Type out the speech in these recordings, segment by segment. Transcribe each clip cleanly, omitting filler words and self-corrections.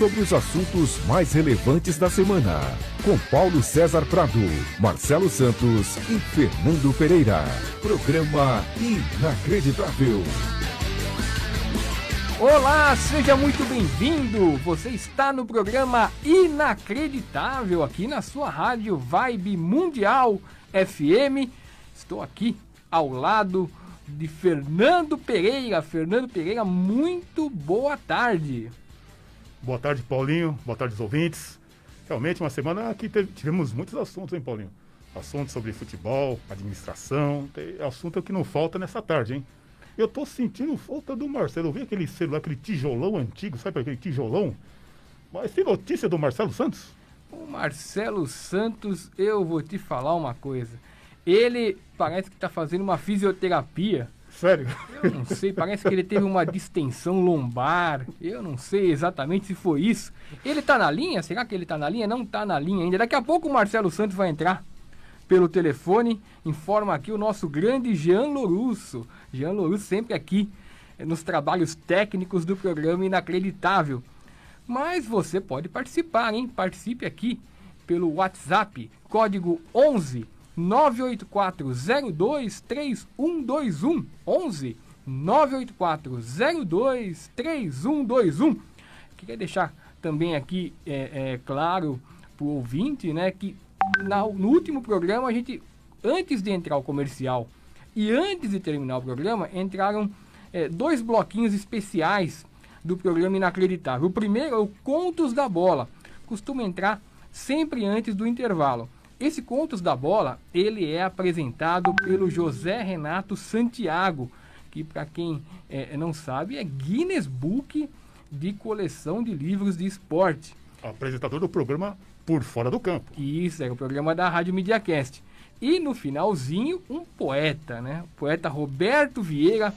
sobre os assuntos mais relevantes da semana, com Paulo César Prado, Marcelo Santos e Fernando Pereira. Programa Inacreditável. Olá, seja muito bem-vindo! Você está no programa Inacreditável, aqui na sua rádio Vibe Mundial FM. Estou aqui ao lado de Fernando Pereira. Fernando Pereira, muito boa tarde. Boa tarde, Paulinho. Boa tarde, os ouvintes. Realmente, uma semana que tivemos muitos assuntos, hein, Paulinho? Assuntos sobre futebol, administração, assunto que não falta nessa tarde, hein? Eu tô sentindo falta do Marcelo. Eu vi aquele celular, aquele tijolão antigo, sabe aquele tijolão? Mas tem notícia do Marcelo Santos? O Marcelo Santos, eu vou te falar uma coisa. Ele parece que tá fazendo uma fisioterapia. Sério? Eu não sei, parece que ele teve uma distensão lombar. Eu não sei exatamente se foi isso. Ele tá na linha? Será que ele tá na linha? Não tá na linha ainda. Daqui a pouco o Marcelo Santos vai entrar pelo telefone. Informa aqui o nosso grande Jean Lourusso. Jean Lourusso sempre aqui nos trabalhos técnicos do programa Inacreditável. Mas você pode participar, hein? Participe aqui pelo WhatsApp, código 11 984023121. 11 984023121. Queria deixar também aqui claro para o ouvinte, né, que no último programa a gente, antes de entrar o comercial e antes de terminar o programa, entraram dois bloquinhos especiais do programa Inacreditável. O primeiro é o Contos da Bola. Costuma entrar sempre antes do intervalo. Esse Contos da Bola, ele é apresentado pelo José Renato Santiago, que, para quem não sabe, é Guinness Book de coleção de livros de esporte. Apresentador do programa Por Fora do Campo. Isso, é o programa da Rádio Mediacast. E no finalzinho, um poeta, né? O poeta Roberto Vieira,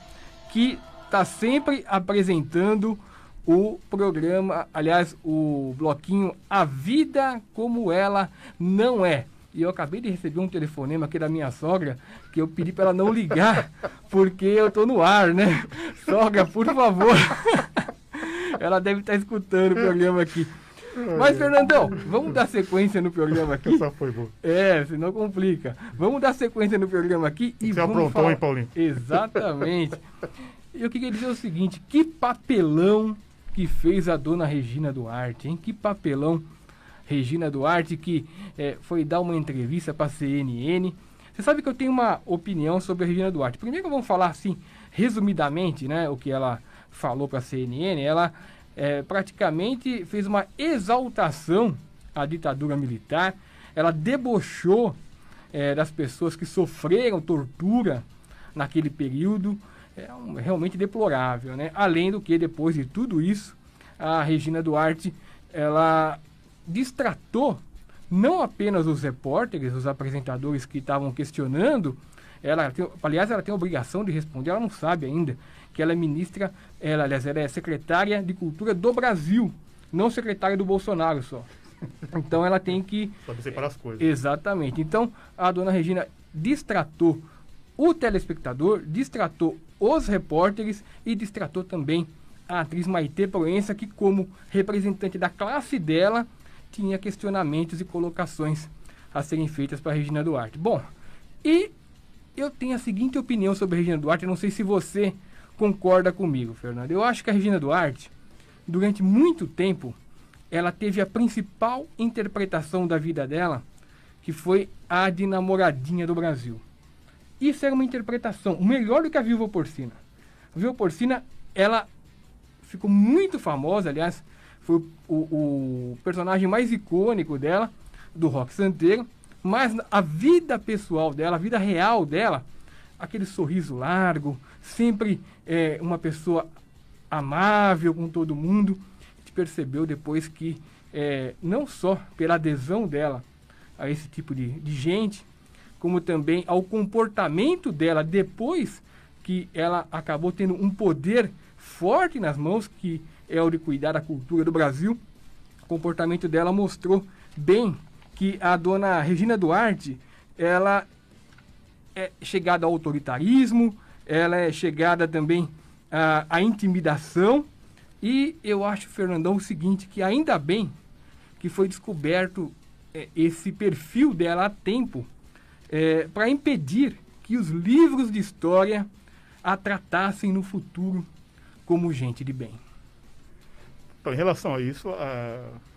que está sempre apresentando o programa, aliás, o bloquinho A Vida Como Ela Não É. E eu acabei de receber um telefonema aqui da minha sogra, que eu pedi para ela não ligar, porque eu tô no ar, né? Sogra, por favor. Ela deve estar escutando o programa aqui. Mas, Fernandão, vamos dar sequência no programa aqui. Essa foi boa. Senão complica. Vamos dar sequência no programa aqui e Você vamos aprontou, falar... hein, Paulinho? Exatamente. Eu queria dizer o seguinte, que papelão que fez a dona Regina Duarte, hein? Que papelão. Regina Duarte, que foi dar uma entrevista para a CNN. Você sabe que eu tenho uma opinião sobre a Regina Duarte. Primeiro vamos falar assim, resumidamente, né, o que ela falou para a CNN. Ela praticamente fez uma exaltação à ditadura militar. Ela debochou das pessoas que sofreram tortura naquele período. Realmente deplorável, né? Além do que, depois de tudo isso, a Regina Duarte, ela distratou não apenas os repórteres, os apresentadores que estavam questionando. Ela tem a obrigação de responder. Ela não sabe ainda que ela é ministra, ela é secretária de Cultura do Brasil, não secretária do Bolsonaro só. Então ela tem que... Pode separar as coisas. Exatamente. Então a dona Regina distratou o telespectador, distratou os repórteres e distratou também a atriz Maitê Proença, que, como representante da classe dela, tinha questionamentos e colocações a serem feitas para a Regina Duarte. Bom, e eu tenho a seguinte opinião sobre a Regina Duarte, não sei se você concorda comigo, Fernando. Eu acho que a Regina Duarte, durante muito tempo, ela teve a principal interpretação da vida dela, que foi a de namoradinha do Brasil. Isso era uma interpretação melhor do que a Vilva Porcina. A Vilva Porcina, ela ficou muito famosa, aliás, foi o personagem mais icônico dela, do rock santeiro, mas a vida pessoal dela, a vida real dela, aquele sorriso largo, sempre uma pessoa amável com todo mundo. A gente percebeu depois que, não só pela adesão dela a esse tipo de gente, como também ao comportamento dela depois que ela acabou tendo um poder forte nas mãos, que é o de cuidar da cultura do Brasil. O comportamento dela mostrou bem que a dona Regina Duarte, ela é chegada ao autoritarismo, ela é chegada também à intimidação, E eu acho, Fernandão, o seguinte, que ainda bem que foi descoberto esse perfil dela a tempo, para impedir que os livros de história a tratassem no futuro como gente de bem. Então, em relação a isso,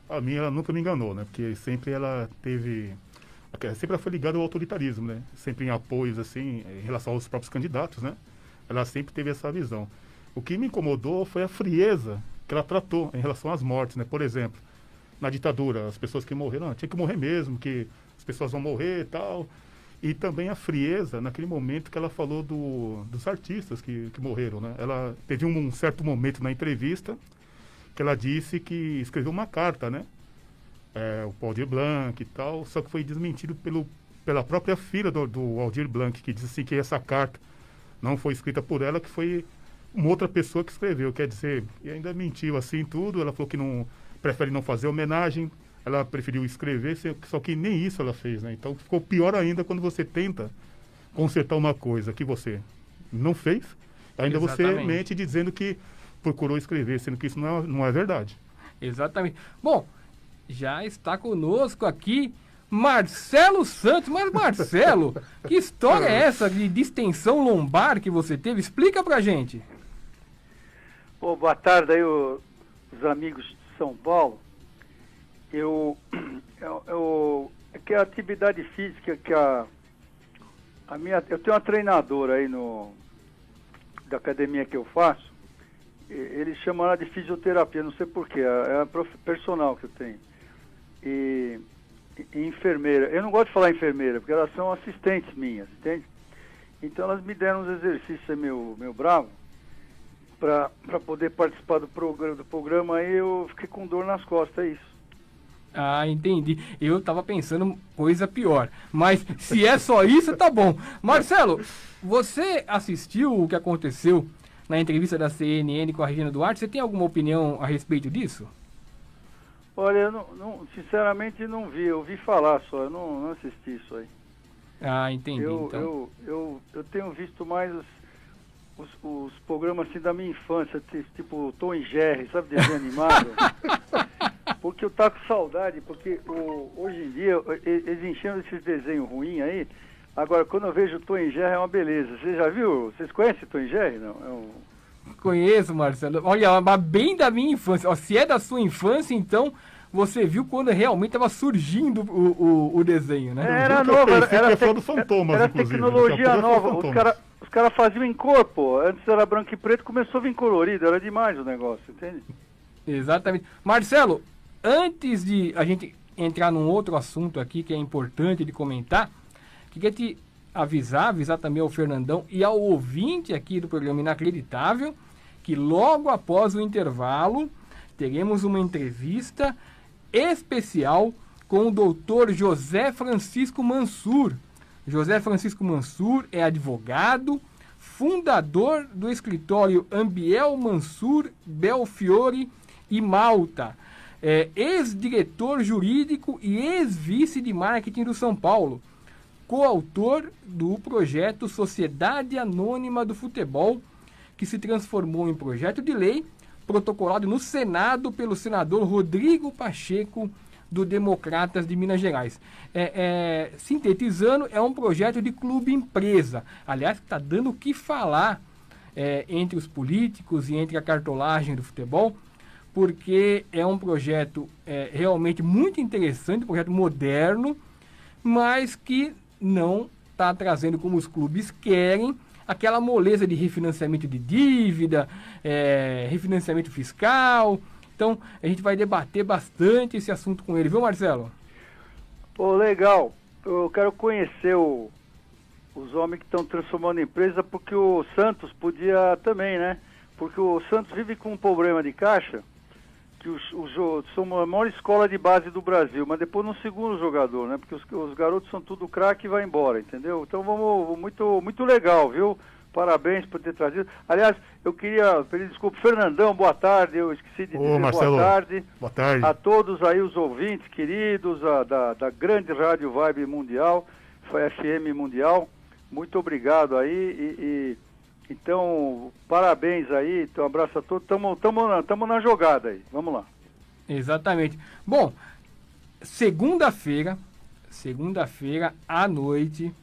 a minha ela nunca me enganou, né? Porque sempre ela foi ligada ao autoritarismo, né? Sempre em apoios, assim, em relação aos próprios candidatos, né? Ela sempre teve essa visão. O que me incomodou foi a frieza que ela tratou em relação às mortes, né? Por exemplo, na ditadura, as pessoas que morreram, tinha que morrer mesmo, que as pessoas vão morrer e tal. E também a frieza naquele momento que ela falou dos artistas que morreram, né? Ela teve um certo momento na entrevista que ela disse que escreveu uma carta, né? O Aldir Blanc e tal, só que foi desmentido pela própria filha do Aldir Blanc, que disse assim que essa carta não foi escrita por ela, que foi uma outra pessoa que escreveu, quer dizer, e ainda mentiu assim tudo, ela falou que prefere não fazer homenagem, ela preferiu escrever, só que nem isso ela fez, né? Então ficou pior ainda quando você tenta consertar uma coisa que você não fez, ainda Exatamente. você mente dizendo que procurou escrever, sendo que isso não é verdade. Exatamente. Bom, já está conosco aqui Marcelo Santos. Mas, Marcelo, que história é essa de distensão lombar que você teve? Explica pra gente. Boa tarde aí, os amigos de São Paulo. É que a atividade física que eu tenho uma treinadora aí da academia que eu faço. Eles chamam ela de fisioterapia, não sei porquê, é a personal que eu tenho. E enfermeira. Eu não gosto de falar enfermeira, porque elas são assistentes minhas, entende? Então elas me deram uns exercícios meu bravo, para poder participar do programa, aí eu fiquei com dor nas costas, é isso. Ah, entendi. Eu tava pensando coisa pior. Mas se é só isso, tá bom. Marcelo, você assistiu o que aconteceu na entrevista da CNN com a Regina Duarte? Você tem alguma opinião a respeito disso? Olha, eu sinceramente não vi. Eu ouvi falar só, eu não assisti isso aí. Ah, entendi. Então. Eu tenho visto mais os programas assim da minha infância, tipo Tom e Jerry, sabe, desenho animado? Porque eu tava com saudade, porque hoje em dia eles enchendo esses desenhos ruins aí. Agora, quando eu vejo Tom e Jerry é uma beleza. Você já viu? Vocês conhecem Tom e Jerry? Não? Conheço, Marcelo. Olha, mas bem da minha infância. Ó, se é da sua infância, então você viu quando realmente estava surgindo o desenho, né? Era novo, era do Fantomas, era inclusive. tecnologia nova. Os caras faziam em cor, pô. Antes era branco e preto, começou a vir colorido. Era demais o negócio, entende? Exatamente. Marcelo, antes de a gente entrar num outro assunto aqui que é importante de comentar, queria te avisar também ao Fernandão e ao ouvinte aqui do programa Inacreditável, que logo após o intervalo teremos uma entrevista especial com o doutor José Francisco Mansur. José Francisco Mansur é advogado, fundador do escritório Ambiel Mansur Belfiore e Malta, ex-diretor jurídico e ex-vice de marketing do São Paulo, coautor do projeto Sociedade Anônima do Futebol, que se transformou em projeto de lei, protocolado no Senado pelo senador Rodrigo Pacheco, do Democratas de Minas Gerais. Sintetizando, é um projeto de clube-empresa. Aliás, está dando o que falar entre os políticos e entre a cartolagem do futebol, porque é um projeto realmente muito interessante, um projeto moderno, mas que não está trazendo, como os clubes querem, aquela moleza de refinanciamento de dívida, refinanciamento fiscal. Então, a gente vai debater bastante esse assunto com ele, viu, Marcelo? Pô, legal. Eu quero conhecer os homens que estão transformando em empresa, porque o Santos podia também, né? Porque o Santos vive com um problema de caixa, que são a maior escola de base do Brasil, mas depois não segura o jogador, né? Porque os garotos são tudo craque e vai embora, entendeu? Então muito legal, viu? Parabéns por ter trazido. Aliás, eu queria pedir desculpa, Fernandão, boa tarde, eu esqueci de dizer Marcelo, boa tarde. Boa tarde. A todos aí os ouvintes queridos, da grande Rádio Vibe Mundial, foi FM Mundial, muito obrigado aí Então, parabéns aí, então, um abraço a todos. Tamo na jogada aí, vamos lá. Exatamente. Bom, segunda-feira à noite,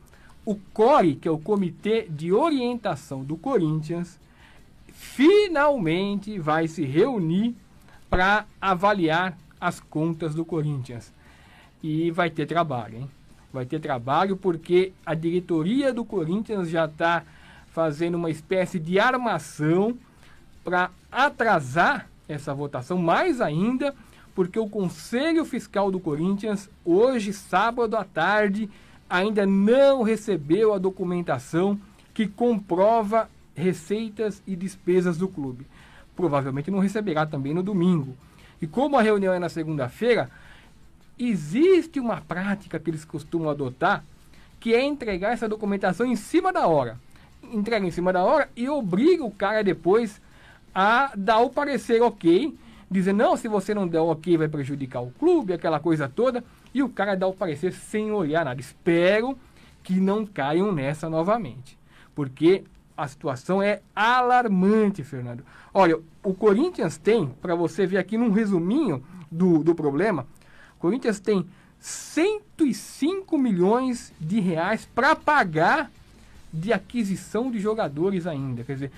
o CORE, que é o Comitê de Orientação do Corinthians, finalmente vai se reunir para avaliar as contas do Corinthians. E vai ter trabalho, hein? Vai ter trabalho porque a diretoria do Corinthians já está fazendo uma espécie de armação para atrasar essa votação, mais ainda porque o Conselho Fiscal do Corinthians, hoje, sábado à tarde, ainda não recebeu a documentação que comprova receitas e despesas do clube. Provavelmente não receberá também no domingo. E como a reunião é na segunda-feira, existe uma prática que eles costumam adotar, que é entregar essa documentação em cima da hora. Entrega em cima da hora e obriga o cara depois a dar o parecer ok, dizer, não, se você não der o ok vai prejudicar o clube, aquela coisa toda, e o cara dá o parecer sem olhar nada. Espero que não caiam nessa novamente, porque a situação é alarmante, Fernando. Olha, o Corinthians tem, para você ver aqui num resuminho do problema, o Corinthians tem 105 milhões de reais para pagar de aquisição de jogadores ainda. Quer dizer,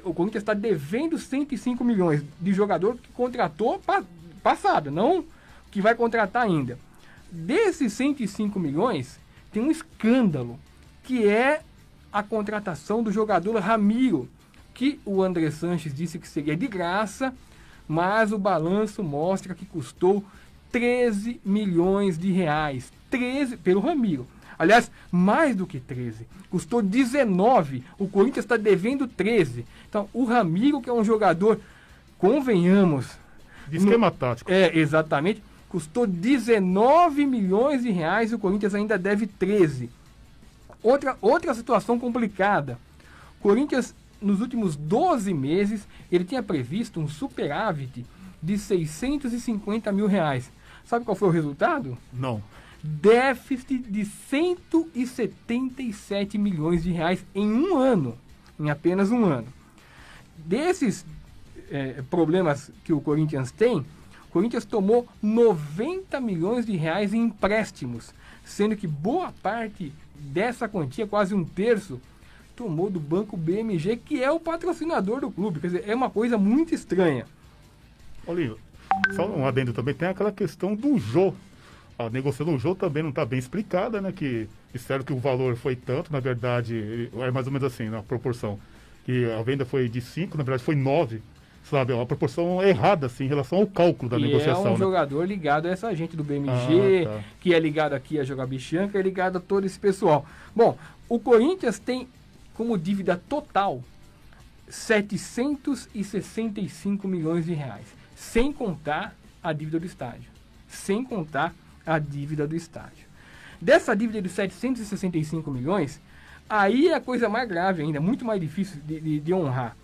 o Corinthians está devendo 105 milhões de jogador que contratou passado, não que vai contratar ainda. Desses 105 milhões, tem um escândalo, que é a contratação do jogador Ramiro, que o André Sanches disse que seria de graça, mas o balanço mostra que custou 13 milhões de reais. 13 pelo Ramiro. Aliás, mais do que 13. Custou 19. O Corinthians está devendo 13. Então, o Ramiro, que é um jogador, convenhamos... De esquema tático. Exatamente. Custou 19 milhões de reais e o Corinthians ainda deve 13. Outra situação complicada. O Corinthians, nos últimos 12 meses, ele tinha previsto um superávit de 650 mil reais. Sabe qual foi o resultado? Não. Déficit de 177 milhões de reais em um ano. Em apenas um ano. Desses problemas que o Corinthians tem, o Corinthians tomou 90 milhões de reais em empréstimos, sendo que boa parte dessa quantia, quase um terço, tomou do Banco BMG, que é o patrocinador do clube. Quer dizer, é uma coisa muito estranha. Paulinho, só um adendo também, tem aquela questão do Jô. A negociação do Jô também não está bem explicada, né? Que disseram que o valor foi tanto, na verdade, é mais ou menos assim, na proporção. Que a venda foi de 5, na verdade foi 9. Sabe, é uma proporção errada, assim, em relação ao cálculo da negociação. É um né? jogador ligado a essa gente do BMG, que é ligado aqui a Jogar Bianca, é ligado a todo esse pessoal. Bom, o Corinthians tem como dívida total 765 milhões de reais, sem contar a dívida do estádio. Sem contar a dívida do estádio. Dessa dívida de 765 milhões, aí é a coisa mais grave ainda, muito mais difícil de honrar.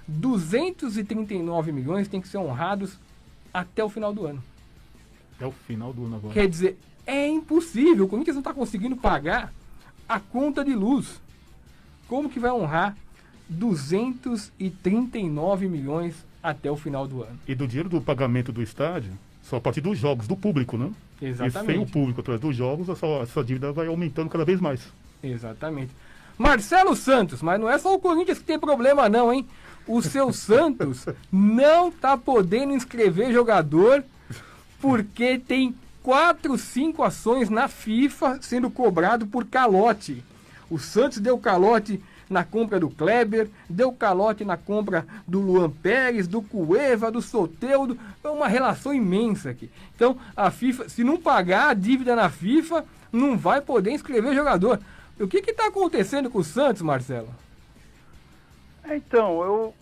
239 milhões tem que ser honrados até o final do ano. É o final do ano agora. Quer dizer, é impossível. O Corinthians não está conseguindo pagar a conta de luz. Como que vai honrar 239 milhões até o final do ano? E do dinheiro do pagamento do estádio, só a partir dos jogos, do público, né? Exatamente. E sem o público através dos jogos, essa dívida vai aumentando cada vez mais. Exatamente. Marcelo Santos, mas não é só o Corinthians que tem problema não, hein? O seu Santos não tá podendo inscrever jogador porque tem 4, 5 ações na FIFA sendo cobrado por calote. O Santos deu calote na compra do Kleber, deu calote na compra do Luan Pérez, do Cueva, do Soteldo. É uma relação imensa aqui. Então, a FIFA, se não pagar a dívida na FIFA, não vai poder inscrever jogador. O que está acontecendo com o Santos, Marcelo? Então, eu,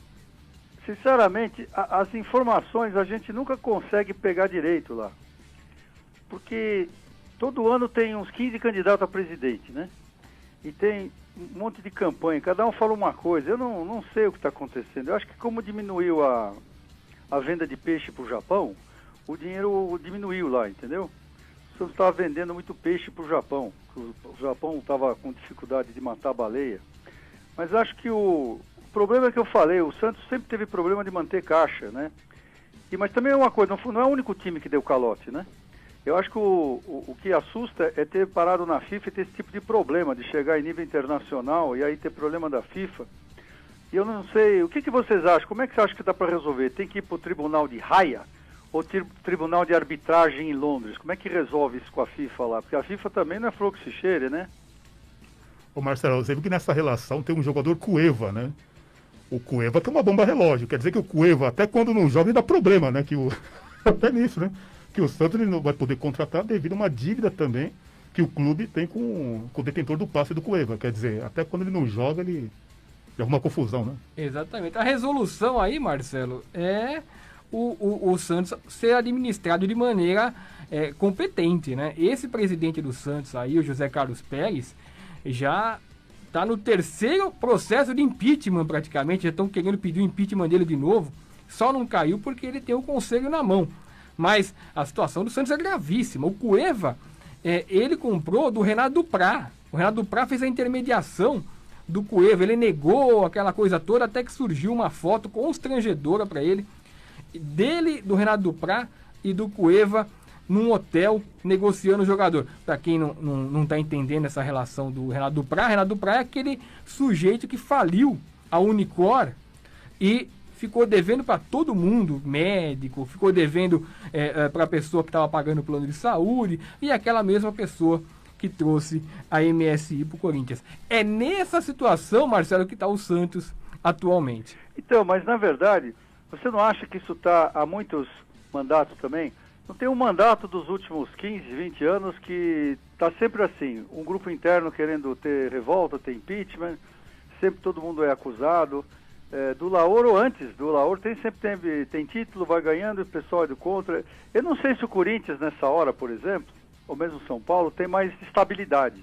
sinceramente, as informações a gente nunca consegue pegar direito lá. Porque todo ano tem uns 15 candidatos a presidente, né? E tem um monte de campanha, cada um fala uma coisa. Eu não sei o que está acontecendo. Eu acho que como diminuiu a venda de peixe para o Japão, o dinheiro diminuiu lá, entendeu? O Santos estava vendendo muito peixe para o Japão. O Japão estava com dificuldade de matar a baleia. Mas acho que o problema é que eu falei, o Santos sempre teve problema de manter caixa, né? Mas também é uma coisa, não é o único time que deu calote, né? Eu acho que o que assusta é ter parado na FIFA e ter esse tipo de problema, de chegar em nível internacional e aí ter problema da FIFA. E eu não sei, o que vocês acham? Como é que você acha que dá para resolver? Tem que ir para o tribunal de Haia ou tribunal de arbitragem em Londres? Como é que resolve isso com a FIFA lá? Porque a FIFA também não é flor que se cheire, né? Ô Marcelo, você viu que nessa relação tem um jogador Cueva, né? O Cueva tem uma bomba relógio, quer dizer que o Cueva, até quando não joga, ele dá problema, né? Até nisso, né? Que o Santos ele não vai poder contratar devido a uma dívida também que o clube tem com o detentor do passe do Cueva. Quer dizer, até quando ele não joga, ele arruma confusão, né? Exatamente. A resolução aí, Marcelo, é o Santos ser administrado de maneira competente, né? Esse presidente do Santos aí, o José Carlos Pérez, já está no terceiro processo de impeachment praticamente, já estão querendo pedir o impeachment dele de novo, só não caiu porque ele tem o conselho na mão. Mas a situação do Santos é gravíssima. O Cueva, ele comprou do Renato Duprá. O Renato Duprá fez a intermediação do Cueva. Ele negou aquela coisa toda até que surgiu uma foto constrangedora para ele, dele, do Renato Duprá e do Cueva num hotel negociando o jogador. Para quem não está entendendo essa relação do Renato Duprá é aquele sujeito que faliu a Unicor e ficou devendo para todo mundo, médico, ficou devendo para a pessoa que estava pagando o plano de saúde e aquela mesma pessoa que trouxe a MSI para o Corinthians. É nessa situação, Marcelo, que está o Santos atualmente. Então, mas na verdade, você não acha que isso está há muitos mandatos também? Não tem um mandato dos últimos 15, 20 anos que está sempre assim, um grupo interno querendo ter revolta, ter impeachment, sempre todo mundo é acusado. Do Laor ou antes do Laor sempre tem título, vai ganhando e o pessoal é do contra. Eu não sei se o Corinthians nessa hora, por exemplo, ou mesmo São Paulo, tem mais estabilidade.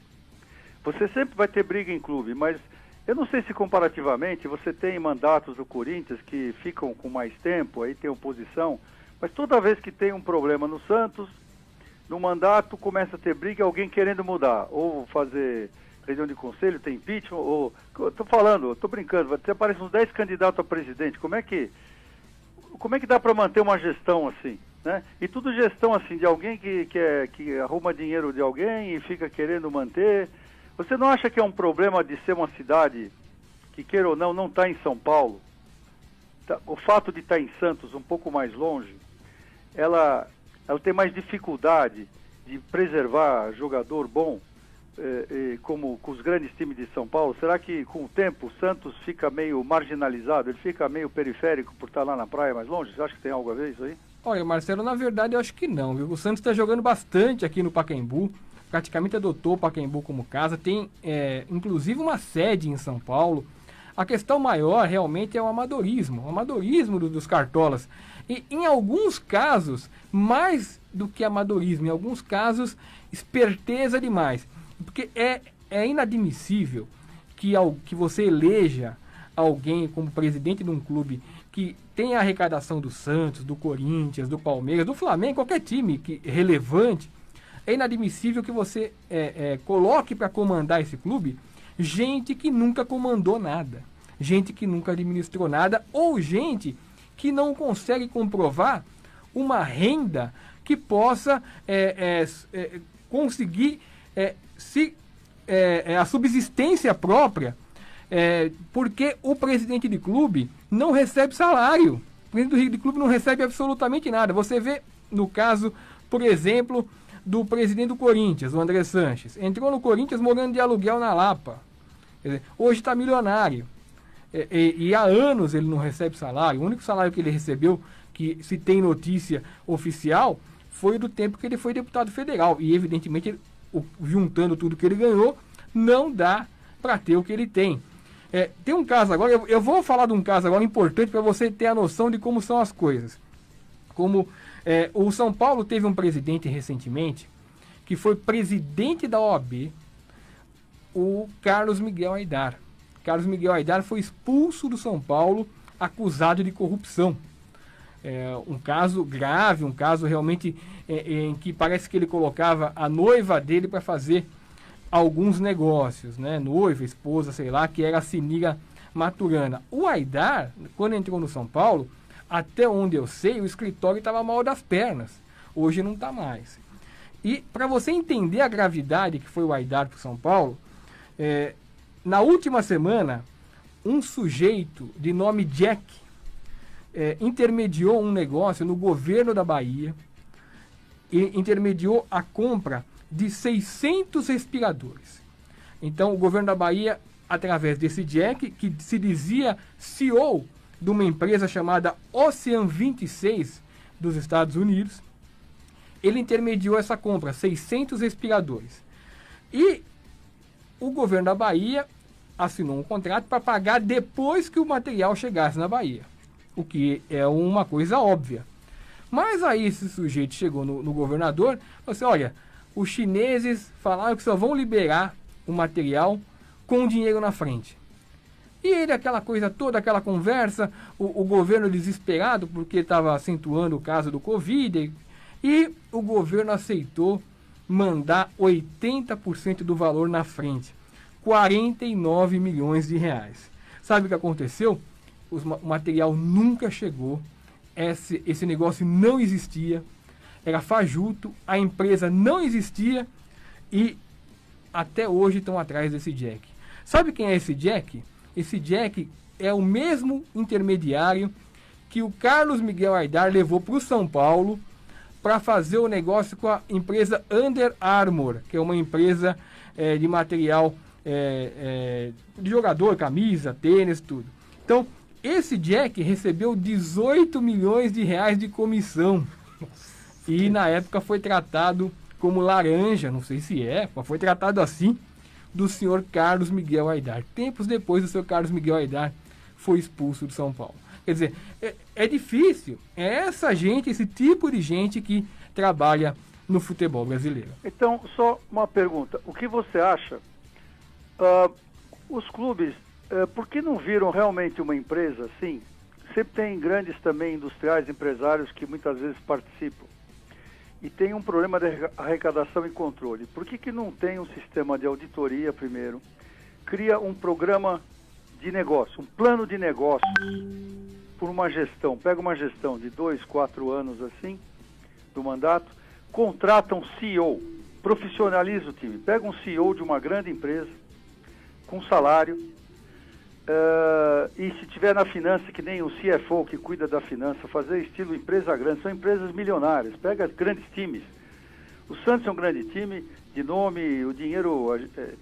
Você sempre vai ter briga em clube, mas eu não sei se comparativamente você tem mandatos do Corinthians que ficam com mais tempo, aí tem oposição, mas toda vez que tem um problema no Santos, no mandato começa a ter briga, alguém querendo mudar, ou fazer reunião de conselho, tem impeachment, ou... Tô brincando, até aparecem uns 10 candidatos a presidente. Como é que dá para manter uma gestão assim, né? E tudo gestão assim, de alguém que arruma dinheiro de alguém e fica querendo manter. Você não acha que é um problema de ser uma cidade que, queira ou não está em São Paulo? O fato de estar em Santos, um pouco mais longe, ela tem mais dificuldade de preservar jogador bom, como com os grandes times de São Paulo? Será que com o tempo o Santos fica meio marginalizado, ele fica meio periférico por estar lá na praia mais longe? Você acha que tem algo a ver isso aí? Olha, Marcelo, na verdade eu acho que não, viu? O Santos está jogando bastante aqui no Pacaembu, praticamente adotou o Pacaembu como casa, tem inclusive uma sede em São Paulo. A questão maior realmente é o amadorismo dos cartolas. E em alguns casos, mais do que amadorismo, em alguns casos, esperteza demais. Porque é inadmissível que você eleja alguém como presidente de um clube que tem a arrecadação do Santos, do Corinthians, do Palmeiras, do Flamengo, qualquer time relevante. É inadmissível que você coloque para comandar esse clube gente que nunca comandou nada, gente que nunca administrou nada, ou gente que não consegue comprovar uma renda que possa conseguir a subsistência própria, porque o presidente de clube não recebe salário. O presidente de clube não recebe absolutamente nada. Você vê no caso, por exemplo, do presidente do Corinthians, o André Sanches. Entrou no Corinthians morando de aluguel na Lapa. Hoje está milionário. E há anos ele não recebe salário. O único salário que ele recebeu, que se tem notícia oficial, foi do tempo que ele foi deputado federal. E evidentemente, juntando tudo que ele ganhou, não dá para ter o que ele tem. Tem um caso agora, eu vou falar de um caso agora importante para você ter a noção de como são as coisas. Como o São Paulo teve um presidente recentemente, que foi presidente da OAB, o Carlos Miguel Aidar. Carlos Miguel Aidar foi expulso do São Paulo, acusado de corrupção. Um caso grave, um caso realmente em que parece que ele colocava a noiva dele para fazer alguns negócios, né? Noiva, esposa, sei lá, que era a Sinira Maturana. O Aidar, quando entrou no São Paulo, até onde eu sei, o escritório estava mal das pernas. Hoje não está mais. E para você entender a gravidade que foi o Aidar para o São Paulo, na última semana, um sujeito de nome Jack intermediou um negócio no governo da Bahia e intermediou a compra de 600 respiradores. Então, o governo da Bahia, através desse Jack, que se dizia CEO de uma empresa chamada Ocean 26 dos Estados Unidos, ele intermediou essa compra, 600 respiradores. E o governo da Bahia assinou um contrato para pagar depois que o material chegasse na Bahia, o que é uma coisa óbvia. Mas aí esse sujeito chegou no governador e falou assim, olha, os chineses falaram que só vão liberar o material com dinheiro na frente. E ele, aquela coisa toda, aquela conversa, o governo desesperado porque estava acentuando o caso do Covid, e o governo aceitou mandar 80% do valor na frente, 49 milhões de reais. Sabe o que aconteceu? O material nunca chegou, esse negócio não existia, era fajuto, a empresa não existia e até hoje estão atrás desse Jack. Sabe quem é esse Jack? Esse Jack é o mesmo intermediário que o Carlos Miguel Aidar levou para o São Paulo para fazer o negócio com a empresa Under Armour, que é uma empresa de material de jogador, camisa, tênis, tudo. Então, esse Jack recebeu 18 milhões de reais de comissão. E na época foi tratado como laranja, não sei se mas foi tratado assim, do senhor Carlos Miguel Aidar. Tempos depois, o senhor Carlos Miguel Aidar foi expulso de São Paulo. Quer dizer, é difícil. É essa gente, esse tipo de gente que trabalha no futebol brasileiro. Então, só uma pergunta. O que você acha? Os clubes, por que não viram realmente uma empresa assim? Sempre tem grandes também industriais, empresários que muitas vezes participam. E tem um problema de arrecadação e controle. Por que não tem um sistema de auditoria primeiro? Cria um programa de negócio, um plano de negócios por uma gestão. Pega uma gestão de 2, 4 anos assim, do mandato, contrata um CEO, profissionaliza o time. Pega um CEO de uma grande empresa, com salário, e se tiver na finança, que nem o CFO que cuida da finança, fazer estilo empresa grande, são empresas milionárias, pega grandes times. O Santos é um grande time, de nome, o dinheiro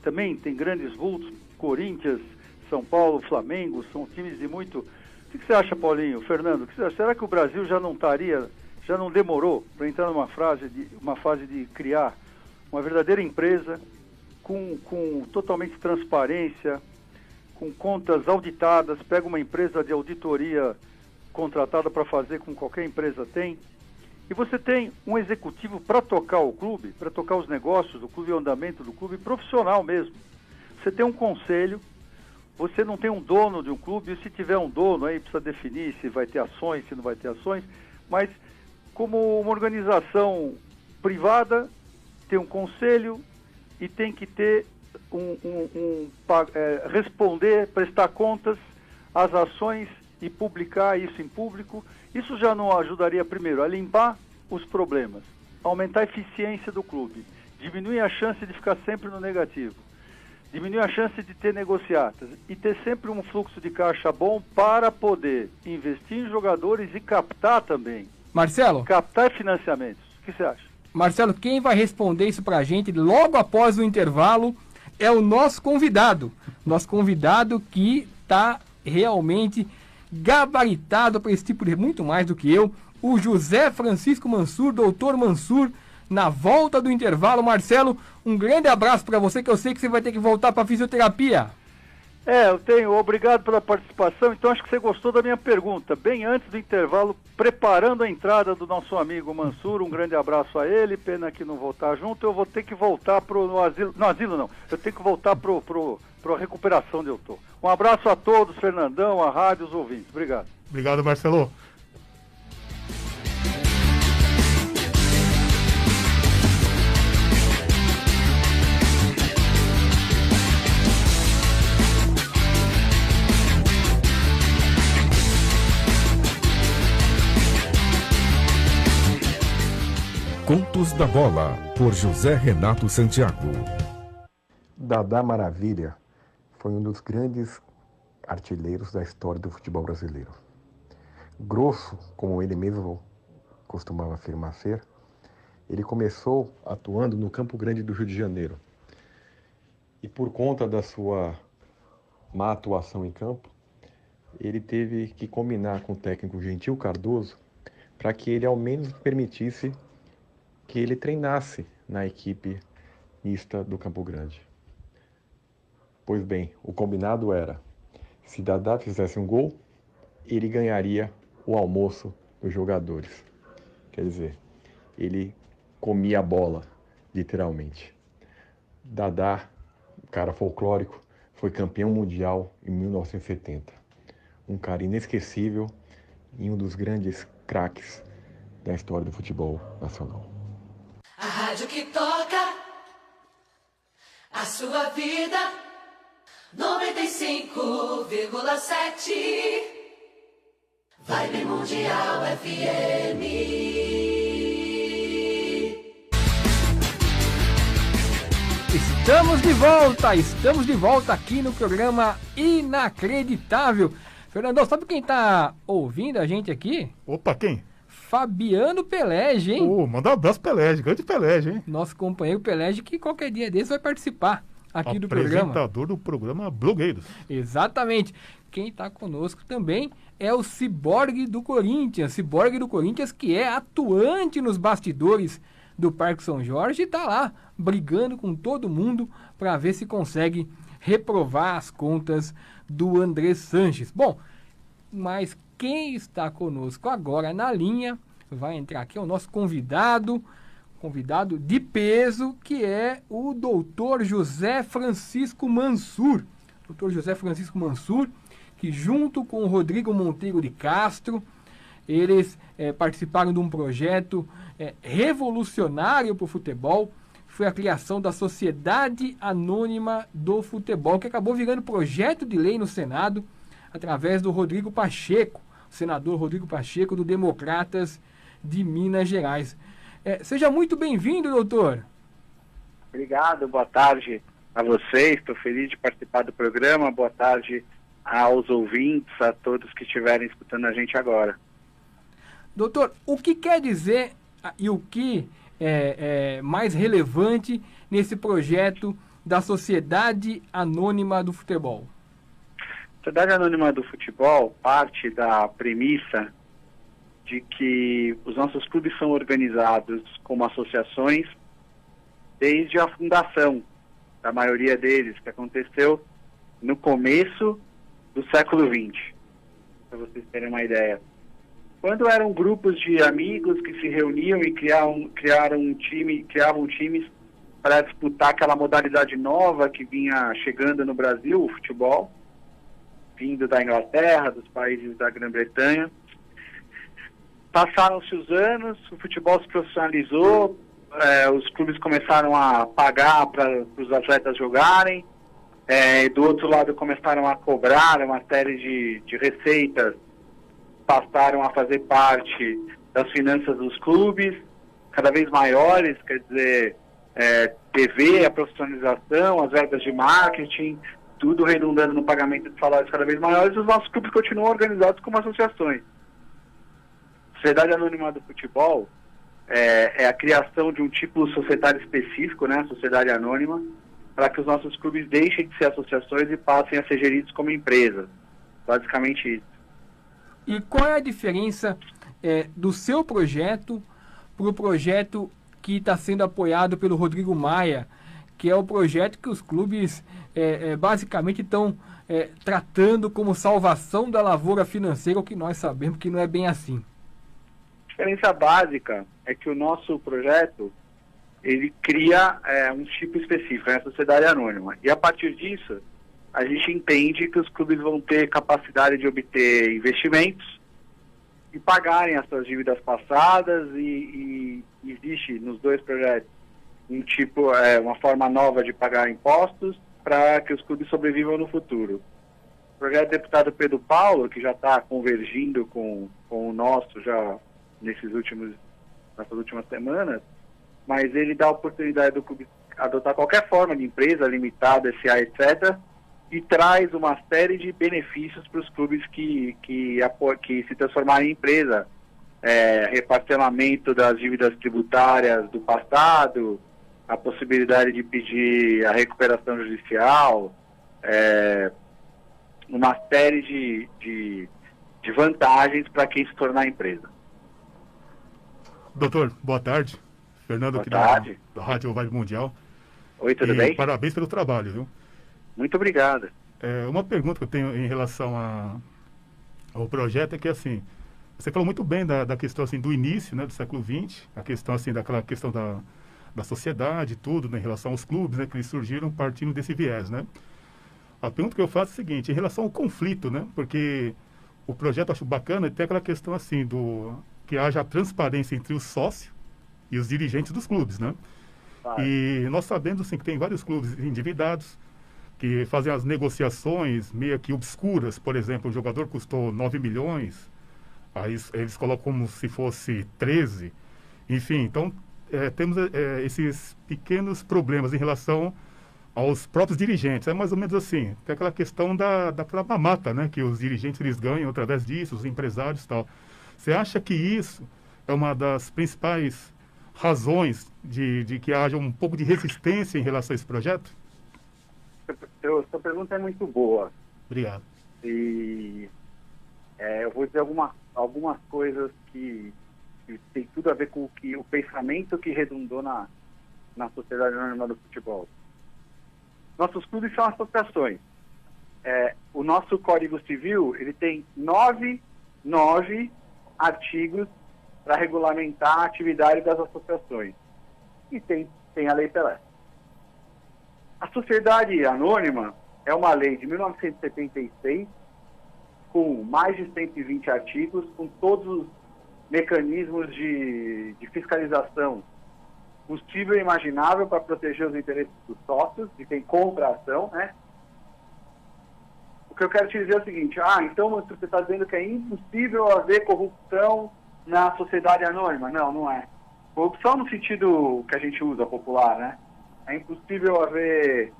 também tem grandes vultos, Corinthians, São Paulo, Flamengo, são times de muito... O que você acha, Paulinho, Fernando? Será que o Brasil já não demorou para entrar numa fase de criar uma verdadeira empresa com totalmente transparência, com contas auditadas, pega uma empresa de auditoria contratada para fazer como qualquer empresa tem, e você tem um executivo para tocar o clube, para tocar os negócios do clube, o andamento do clube, profissional mesmo. Você tem um conselho, você não tem um dono de um clube, e se tiver um dono aí precisa definir se vai ter ações, se não vai ter ações, mas como uma organização privada, tem um conselho e tem que ter responder, prestar contas às ações e publicar isso em público. Isso já não ajudaria, primeiro, a limpar os problemas, aumentar a eficiência do clube, diminuir a chance de ficar sempre no negativo, diminuir a chance de ter negociatas e ter sempre um fluxo de caixa bom para poder investir em jogadores e captar também. Marcelo? Captar financiamentos. O que você acha? Marcelo, quem vai responder isso pra gente logo após o intervalo é o nosso convidado. Nosso convidado que está realmente gabaritado para esse tipo de... Muito mais do que eu. O José Francisco Mansur, doutor Mansur, na volta do intervalo. Marcelo, um grande abraço para você, que eu sei que você vai ter que voltar para a fisioterapia. Eu tenho. Obrigado pela participação. Então, acho que você gostou da minha pergunta. Bem antes do intervalo, preparando a entrada do nosso amigo Mansur, um grande abraço a ele. Pena que não voltar junto. Eu vou ter que voltar no asilo. No asilo não. Eu tenho que voltar para a recuperação onde eu estou. Um abraço a todos, Fernandão, a rádio, os ouvintes. Obrigado. Obrigado, Marcelo. Contos da Bola, por José Renato Santiago. Dadá Maravilha foi um dos grandes artilheiros da história do futebol brasileiro. Grosso, como ele mesmo costumava afirmar ser, ele começou atuando no Campo Grande do Rio de Janeiro. E por conta da sua má atuação em campo, ele teve que combinar com o técnico Gentil Cardoso para que ele ao menos permitisse que ele treinasse na equipe mista do Campo Grande. Pois bem, o combinado era, se Dadá fizesse um gol, ele ganharia o almoço dos jogadores. Quer dizer, ele comia a bola, literalmente. Dadá, cara folclórico, foi campeão mundial em 1970. Um cara inesquecível e um dos grandes craques da história do futebol nacional. A rádio que toca a sua vida, 95,7 Vibe Mundial FM. Estamos de volta aqui no programa Inacreditável. Fernandão, sabe quem tá ouvindo a gente aqui? Opa, quem? Fabiano Pelege, hein? Manda um abraço, Pelege, grande Pelege, hein? Nosso companheiro Pelege, que qualquer dia desse vai participar aqui do programa. Apresentador do programa Blogueiros. Exatamente. Quem está conosco também é o Ciborgue do Corinthians. Ciborgue do Corinthians, que é atuante nos bastidores do Parque São Jorge e está lá brigando com todo mundo para ver se consegue reprovar as contas do André Sanches. Bom, mas quem está conosco agora na linha, vai entrar aqui, é o nosso convidado de peso, que é o doutor José Francisco Mansur. Doutor José Francisco Mansur, que junto com o Rodrigo Monteiro de Castro, eles participaram de um projeto revolucionário para o futebol. Foi a criação da Sociedade Anônima do Futebol, que acabou virando projeto de lei no Senado, através do Rodrigo Pacheco, o senador Rodrigo Pacheco, do Democratas de Minas Gerais. Seja muito bem-vindo, doutor. Obrigado, boa tarde a vocês, estou feliz de participar do programa, boa tarde aos ouvintes, a todos que estiverem escutando a gente agora. Doutor, o que quer dizer e o que é mais relevante nesse projeto da Sociedade Anônima do Futebol? A Sociedade Anônima do Futebol parte da premissa de que os nossos clubes são organizados como associações desde a fundação da maioria deles, que aconteceu no começo do século XX, para vocês terem uma ideia. Quando eram grupos de amigos que se reuniam e criavam times para disputar aquela modalidade nova que vinha chegando no Brasil, o futebol, vindo da Inglaterra, dos países da Grã-Bretanha. Passaram-se os anos, o futebol se profissionalizou, os clubes começaram a pagar para os atletas jogarem, do outro lado começaram a cobrar uma série de receitas, passaram a fazer parte das finanças dos clubes, cada vez maiores, quer dizer, TV, a profissionalização, as verbas de marketing, tudo redundando no pagamento de salários cada vez maiores, e os nossos clubes continuam organizados como associações. Sociedade Anônima do Futebol é a criação de um tipo societário específico, né, Sociedade Anônima, para que os nossos clubes deixem de ser associações e passem a ser geridos como empresas. Basicamente isso. E qual é a diferença do seu projeto para o projeto que está sendo apoiado pelo Rodrigo Maia, que é o projeto que os clubes basicamente estão tratando como salvação da lavoura financeira, o que nós sabemos que não é bem assim? A diferença básica é que o nosso projeto, ele cria um tipo específico, a Sociedade Anônima. E a partir disso, a gente entende que os clubes vão ter capacidade de obter investimentos e pagarem as suas dívidas passadas, e existe nos dois projetos uma forma nova de pagar impostos para que os clubes sobrevivam no futuro. O projeto do deputado Pedro Paulo, que já está convergindo com o nosso já nessas últimas semanas, mas ele dá a oportunidade do clube adotar qualquer forma de empresa, limitada, SA, etc., e traz uma série de benefícios para os clubes que se transformarem em empresa. Reparcelamento das dívidas tributárias do passado, a possibilidade de pedir a recuperação judicial, uma série de vantagens para quem se tornar empresa. Doutor, boa tarde. Fernando Boa aqui tarde. da Rádio Vibe Mundial. Oi, tudo E bem? parabéns pelo trabalho, viu? Muito obrigado. Uma pergunta que eu tenho em relação ao projeto é que, assim, você falou muito bem da questão, assim, do início, né, do século XX, a questão, assim, daquela questão da sociedade, tudo, né, em relação aos clubes, né, que eles surgiram partindo desse viés, né? A pergunta que eu faço é a seguinte, em relação ao conflito, né, porque o projeto eu acho bacana e tem aquela questão, assim, que haja transparência entre o sócio e os dirigentes dos clubes, né? Claro. E nós sabemos, assim, que tem vários clubes endividados, que fazem as negociações meio que obscuras. Por exemplo, o jogador custou 9 milhões, aí eles colocam como se fosse 13. Enfim, então temos esses pequenos problemas em relação aos próprios dirigentes. É mais ou menos assim, tem aquela questão da própria mata, né? Que os dirigentes eles ganham através disso, os empresários e tal. Você acha que isso é uma das principais razões de que haja um pouco de resistência em relação a esse projeto? Sua pergunta é muito boa. Obrigado. E eu vou dizer algumas coisas que tem tudo a ver com o pensamento que redundou na Sociedade Anônima do Futebol. Nossos clubes são associações. O nosso Código Civil ele tem nove artigos para regulamentar a atividade das associações. E tem a Lei Pelé. A Sociedade Anônima é uma lei de 1976, com mais de 120 artigos, com todos os mecanismos de fiscalização possível e imaginável para proteger os interesses dos sócios, de quem compra a ação, né? O que eu quero te dizer é o seguinte, então você está dizendo que é impossível haver corrupção na Sociedade Anônima? Não, não é. Corrupção no sentido que a gente usa, popular, né? É impossível haver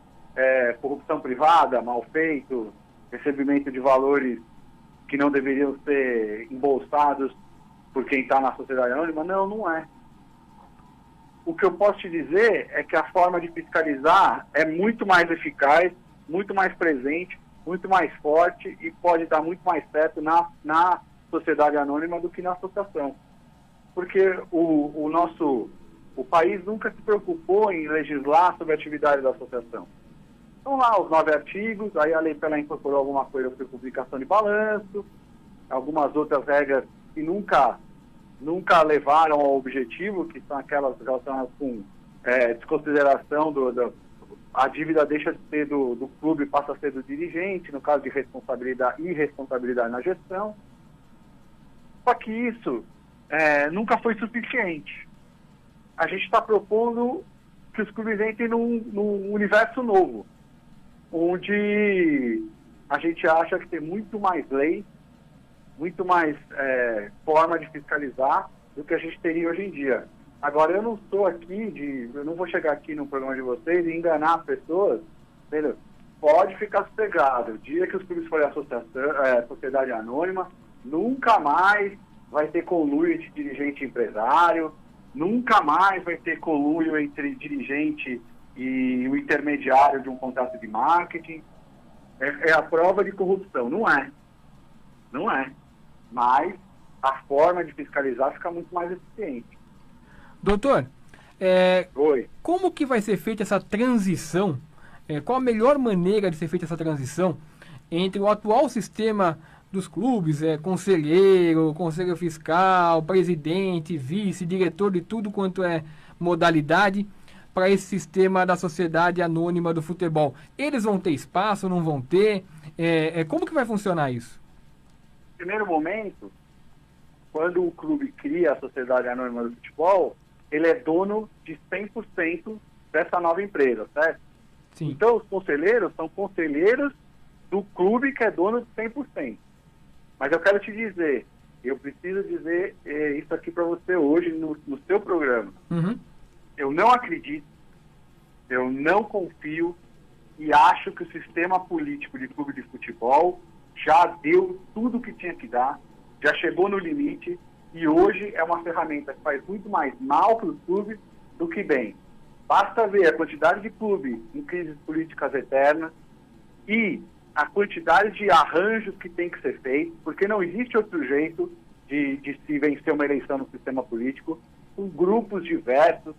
corrupção privada, mal feito, recebimento de valores que não deveriam ser embolsados por quem está na Sociedade Anônima? Não, não é. O que eu posso te dizer é que a forma de fiscalizar é muito mais eficaz, muito mais presente, muito mais forte e pode estar muito mais perto na Sociedade Anônima do que na associação. Porque o país nunca se preocupou em legislar sobre a atividade da associação. Estão lá os 9 artigos, aí a Lei Pelé incorporou alguma coisa para publicação de balanço, algumas outras regras que nunca levaram ao objetivo, que são aquelas relacionadas com desconsideração a dívida deixa de ser do clube e passa a ser do dirigente, no caso de responsabilidade e irresponsabilidade na gestão. Só que isso nunca foi suficiente. A gente está propondo que os clubes entrem num universo novo, onde a gente acha que tem muito mais lei, muito mais forma de fiscalizar do que a gente teria hoje em dia. Agora, eu não estou aqui eu não vou chegar aqui no programa de vocês e enganar as pessoas, entendeu? Pode ficar sossegado. O dia que os clubes forem sociedade anônima, nunca mais vai ter conluio entre dirigente e empresário, nunca mais vai ter conluio entre dirigente e o intermediário de um contrato de marketing. É a prova de corrupção. Não é. Não é. Mas a forma de fiscalizar fica muito mais eficiente. Doutor, Oi. como que vai ser feita essa transição? Qual a melhor maneira de ser feita essa transição entre o atual sistema dos clubes, conselheiro fiscal, presidente, vice, diretor de tudo quanto é modalidade, para esse sistema da Sociedade Anônima do Futebol? Eles vão ter espaço, não vão ter? Como que vai funcionar isso? No primeiro momento, quando o clube cria a Sociedade Anônima do Futebol, ele é dono de 100% dessa nova empresa, certo? Sim. Então, os conselheiros são conselheiros do clube que é dono de 100%. Mas eu quero te dizer, eu preciso dizer isso aqui para você hoje no seu programa. Uhum. Eu não acredito, eu não confio e acho que o sistema político de clube de futebol já deu tudo o que tinha que dar, já chegou no limite e hoje é uma ferramenta que faz muito mais mal para os clubes do que bem. Basta ver a quantidade de clubes em crises políticas eternas e a quantidade de arranjos que tem que ser feito, porque não existe outro jeito de se vencer uma eleição no sistema político, com grupos diversos,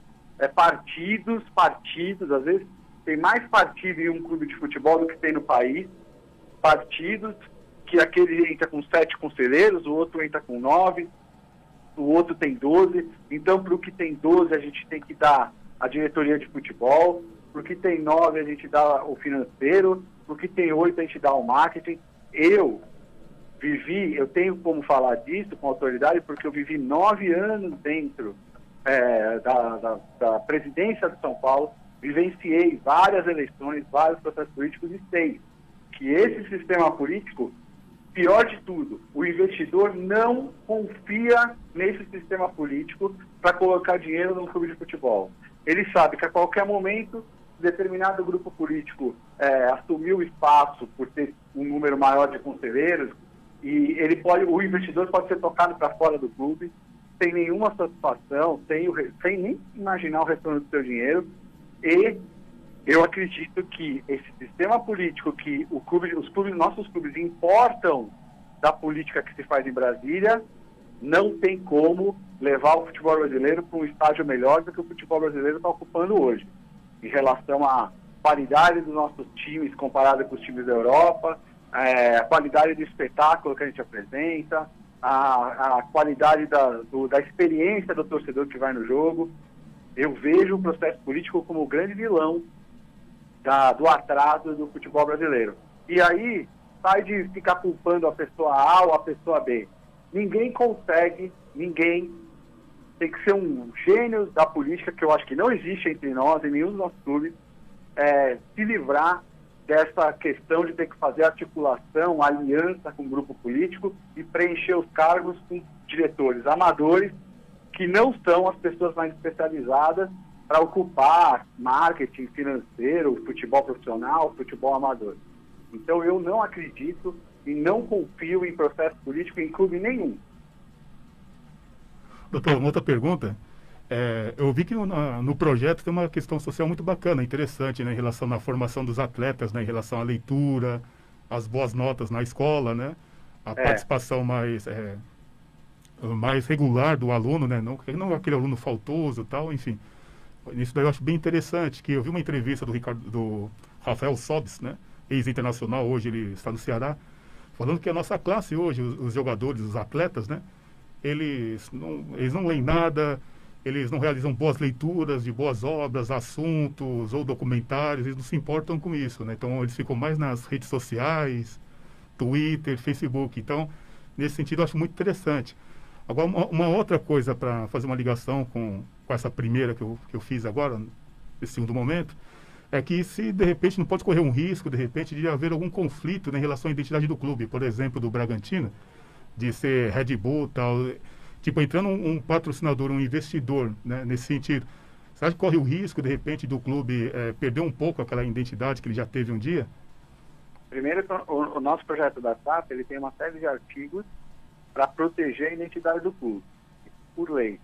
partidos, às vezes tem mais partido em um clube de futebol do que tem no país, partidos que aquele entra com 7 conselheiros, o outro entra com 9, o outro tem 12, então para o que tem 12 a gente tem que dar a diretoria de futebol, para o que tem 9 a gente dá o financeiro, para o que tem 8 a gente dá o marketing. Eu tenho como falar disso com autoridade, porque eu vivi 9 anos dentro da presidência de São Paulo, vivenciei várias eleições, vários processos políticos e sei que esse sistema político, pior de tudo, o investidor não confia nesse sistema político para colocar dinheiro num clube de futebol. Ele sabe que a qualquer momento determinado grupo político assumiu o espaço por ter um número maior de conselheiros e o investidor pode ser tocado para fora do clube sem nenhuma satisfação, sem nem imaginar o retorno do seu dinheiro. E eu acredito que esse sistema político que nossos clubes importam da política que se faz em Brasília, não tem como levar o futebol brasileiro para um estágio melhor do que o futebol brasileiro está ocupando hoje, em relação à qualidade dos nossos times comparada com os times da Europa, a qualidade do espetáculo que a gente apresenta, a qualidade da experiência do torcedor que vai no jogo. Eu vejo o processo político como o grande vilão do atraso do futebol brasileiro. E aí, sai de ficar culpando a pessoa A ou a pessoa B. Ninguém tem que ser um gênio da política, que eu acho que não existe entre nós, em nenhum dos nossos clubes, se livrar dessa questão de ter que fazer articulação, aliança com o grupo político e preencher os cargos com diretores amadores, que não são as pessoas mais especializadas para ocupar marketing financeiro, futebol profissional, futebol amador. Então eu não acredito e não confio em processo político em clube nenhum. Doutor, uma outra pergunta. Eu vi que no projeto tem uma questão social muito bacana, interessante, né, em relação à formação dos atletas, né, em relação à leitura, às boas notas na escola, né, a participação mais regular do aluno, né, não aquele aluno faltoso e tal, enfim. Isso daí eu acho bem interessante, que eu vi uma entrevista do Rafael Sobis, né, ex-internacional, hoje ele está no Ceará, falando que a nossa classe hoje, os jogadores, os atletas, né, eles não leem nada, eles não realizam boas leituras de boas obras, assuntos ou documentários, eles não se importam com isso, né? Então eles ficam mais nas redes sociais, Twitter, Facebook. Então, nesse sentido, eu acho muito interessante. Agora, uma outra coisa para fazer uma ligação com essa primeira que eu fiz agora, nesse segundo momento, é que se de repente não pode correr um risco, de repente, de haver algum conflito, né, em relação à identidade do clube, por exemplo, do Bragantino, de ser Red Bull e tal, tipo, entrando um patrocinador, um investidor, né, nesse sentido. Você acha que corre o risco, de repente, do clube perder um pouco aquela identidade que ele já teve um dia? Primeiro, o nosso projeto da SAF, ele tem uma série de artigos para proteger a identidade do clube, por lei.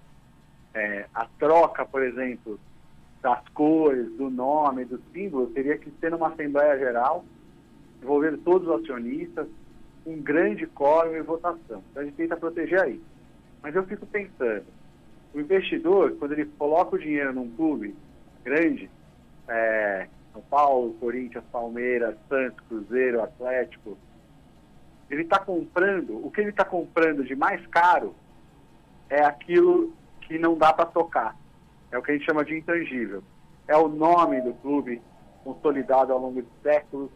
A troca, por exemplo, das cores, do nome, do símbolo, teria que ser numa Assembleia Geral, envolvendo todos os acionistas, um grande quórum e votação. Então a gente tenta proteger aí. Mas eu fico pensando, o investidor, quando ele coloca o dinheiro num clube grande, São Paulo, Corinthians, Palmeiras, Santos, Cruzeiro, Atlético, ele está comprando, o que ele está comprando de mais caro é aquilo que não dá para tocar. É o que a gente chama de intangível. É o nome do clube consolidado ao longo de séculos,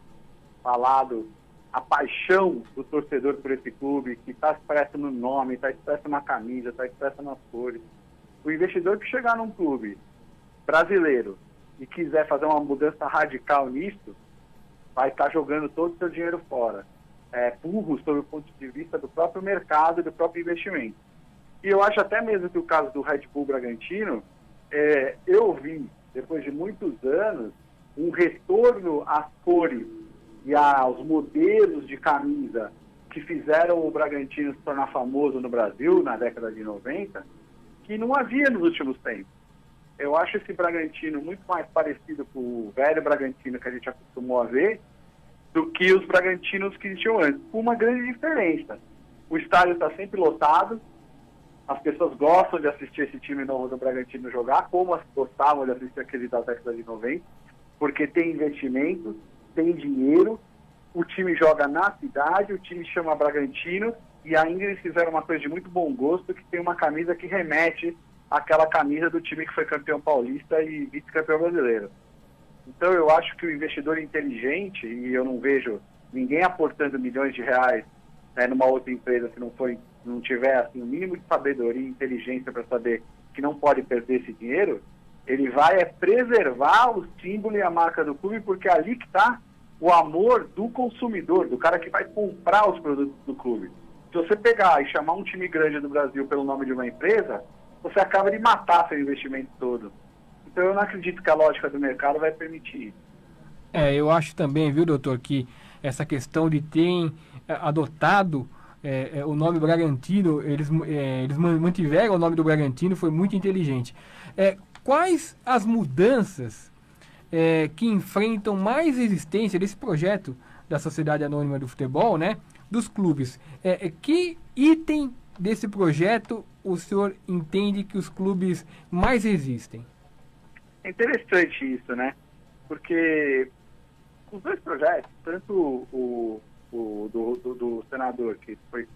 falado, a paixão do torcedor por esse clube, que está expressa no nome, está expressa na camisa, está expressa nas cores. O investidor que chegar num clube brasileiro e quiser fazer uma mudança radical nisso, vai estar jogando todo o seu dinheiro fora. Burro sob o ponto de vista do próprio mercado e do próprio investimento. E eu acho até mesmo que o caso do Red Bull Bragantino eu vi, depois de muitos anos, um retorno às cores e aos modelos de camisa que fizeram o Bragantino se tornar famoso no Brasil na década de 90, que não havia nos últimos tempos. Eu acho esse Bragantino muito mais parecido com o velho Bragantino que a gente acostumou a ver do que os Bragantinos que existiam antes, com uma grande diferença. O estádio está sempre lotado, as pessoas gostam de assistir esse time novo do Bragantino jogar, como as gostavam de assistir aquele da década de 90, porque tem investimento, tem dinheiro, o time joga na cidade, o time chama Bragantino, e ainda eles fizeram uma coisa de muito bom gosto, que tem uma camisa que remete àquela camisa do time que foi campeão paulista e vice-campeão brasileiro. Então eu acho que o investidor inteligente, e eu não vejo ninguém aportando milhões de reais numa outra empresa se não tiver assim, o mínimo de sabedoria e inteligência para saber que não pode perder esse dinheiro, ele vai preservar o símbolo e a marca do clube, porque é ali que está o amor do consumidor, do cara que vai comprar os produtos do clube. Se você pegar e chamar um time grande do Brasil pelo nome de uma empresa, você acaba de matar seu investimento todo. Então eu não acredito que a lógica do mercado vai permitir isso. Eu acho também, viu, doutor, que essa questão de terem adotado o nome Bragantino, eles mantiveram o nome do Bragantino, foi muito inteligente. Quais as mudanças que enfrentam mais resistência desse projeto da Sociedade Anônima do Futebol, né, dos clubes? Que item desse projeto o senhor entende que os clubes mais resistem? É interessante isso, né? Porque os dois projetos, tanto o do senador, que foi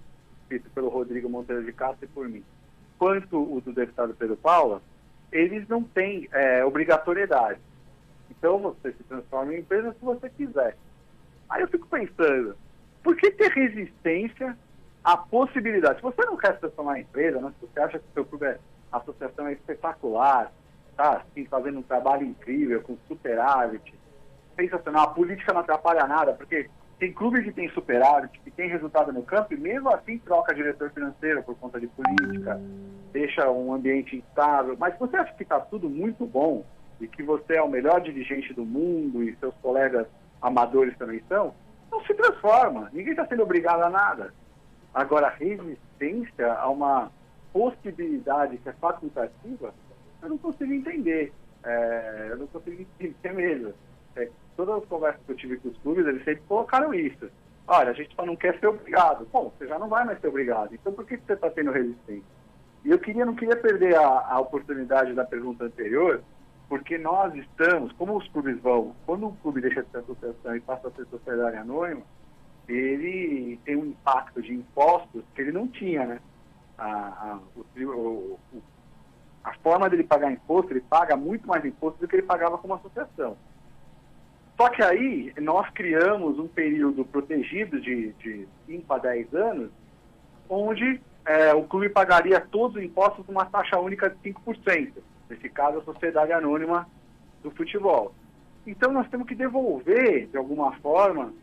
feito pelo Rodrigo Monteiro de Castro e por mim, quanto o do deputado Pedro Paula, eles não têm obrigatoriedade. Então você se transforma em empresa se você quiser. Aí eu fico pensando, por que ter resistência à possibilidade? Se você não quer se transformar em empresa, né? Se você acha que o seu clube, a associação é espetacular, tá assim, fazendo um trabalho incrível, com superávit, sensacional, a política não atrapalha nada, porque tem clubes que tem superávit, que tem resultado no campo, e mesmo assim troca diretor financeiro por conta de política, deixa um ambiente instável. Mas se você acha que está tudo muito bom, e que você é o melhor dirigente do mundo, e seus colegas amadores também são, não se transforma, ninguém está sendo obrigado a nada. Agora, resistência a uma possibilidade que é facultativa, eu não consigo entender. Eu não consigo entender mesmo. Todas as conversas que eu tive com os clubes, eles sempre colocaram isso. Olha, a gente só não quer ser obrigado. Bom, você já não vai mais ser obrigado. Então por que você está tendo resistência? E eu não queria perder a oportunidade da pergunta anterior, porque nós estamos, como os clubes vão, quando um clube deixa de ser associação e passa a ser sociedade anônima, ele tem um impacto de impostos que ele não tinha, né? A forma dele pagar imposto, ele paga muito mais imposto do que ele pagava como associação. Só que aí nós criamos um período protegido de 5 a 10 anos, onde o clube pagaria todos os impostos numa taxa única de 5%. Nesse caso, a Sociedade Anônima do Futebol. Então nós temos que devolver, de alguma forma,